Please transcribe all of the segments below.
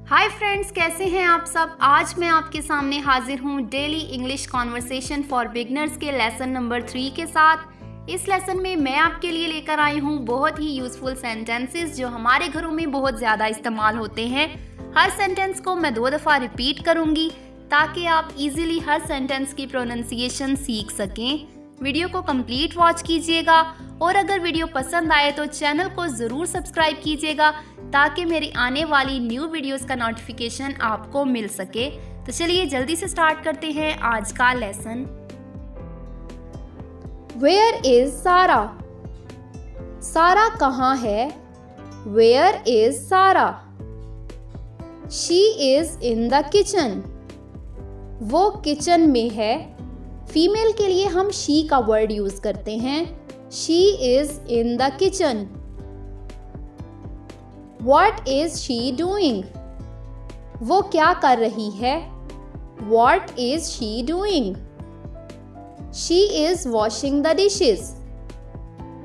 Hi friends, कैसे हैं आप सब। आज मैं आपके सामने हाजिर हूँ daily English conversation for beginners के लेसन नंबर 3 के साथ। इस लेसन में मैं आपके लिए लेकर आई हूँ बहुत ही यूजफुल सेंटेंसेस जो हमारे घरों में बहुत ज़्यादा इस्तेमाल होते हैं। हर सेंटेंस को मैं 2 दफ़ा रिपीट करूँगी ताकि आप इजीली हर सेंटेंस की प्रोनाउंसिएशन सीख सकें। वीडियो को कंप्लीट वॉच कीजिएगा और अगर वीडियो पसंद आए तो चैनल को ज़रूर सब्सक्राइब कीजिएगा ताकि मेरी आने वाली न्यू वीडियोस का नोटिफिकेशन आपको मिल सके। तो चलिए जल्दी से स्टार्ट करते हैं आज का लेसन। Where is सारा? सारा कहाँ है? Where is सारा? She is in the kitchen. वो किचन में है। फीमेल के लिए हम she का वर्ड यूज करते हैं। She is in the kitchen. What is she doing? वो क्या कर रही है? What is she doing? She is washing the dishes.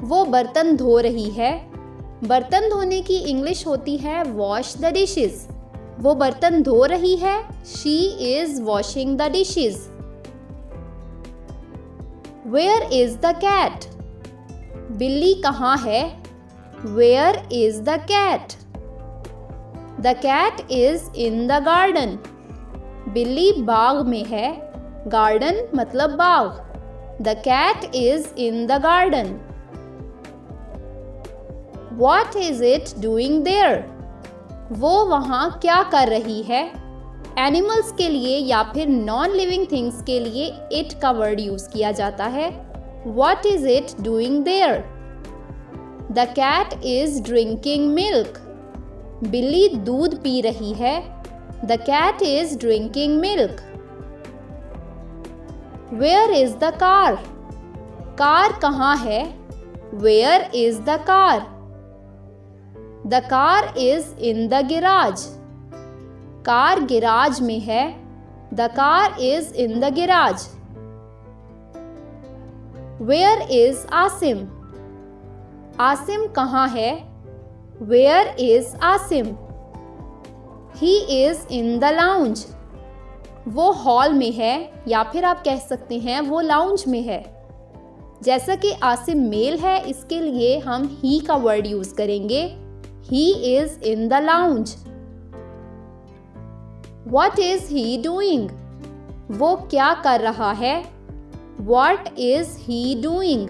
वो बर्तन धो रही है। बर्तन धोने की इंग्लिश होती है wash the dishes. वो बर्तन धो रही है। She is washing the dishes. Where is the cat? बिल्ली कहाँ है? Where is the cat? The cat is in the garden. बिल्ली बाग में है। Garden मतलब बाग। The cat is in the garden. What is it doing there? वो वहाँ क्या कर रही है? एनिमल्स के लिए या फिर नॉन लिविंग थिंग्स के लिए it का वर्ड यूज किया जाता है। What is it doing there? The cat is drinking milk. बिल्ली दूध पी रही है। The cat is drinking milk. Where is the car? Car कहाँ है? Where is the car? The car is in the garage. Car garage में है। The car is in the garage. Where is Asim? Asim कहाँ है? Where is Asim? He is in the lounge. वो hall में है या फिर आप कह सकते हैं वो लाउंज में है। जैसा कि आसिम मेल है इसके लिए हम he का वर्ड यूज करेंगे। He is in the lounge. What is he doing? वो क्या कर रहा है? What is he doing?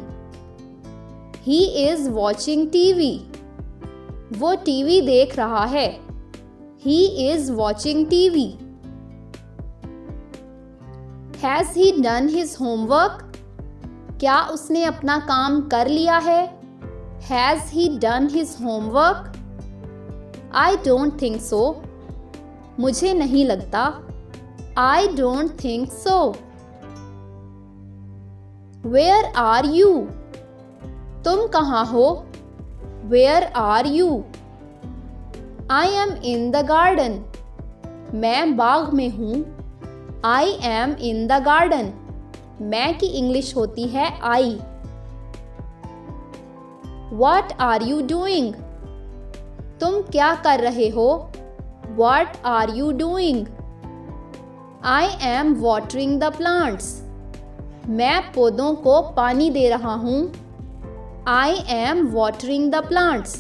He is watching TV. वो टीवी देख रहा है। He is watching TV. Has he done his homework? क्या उसने अपना काम कर लिया है? Has he done his homework? I don't think so. मुझे नहीं लगता। I don't think so. Where are you? तुम कहाँ हो? Where are you? I am in the garden. मैं बाग में हूँ। I am in the garden. मैं की इंग्लिश होती है I. What are you doing? तुम क्या कर रहे हो? What are you doing? I am watering the plants. मैं पौधों को पानी दे रहा हूँ। I am watering the plants.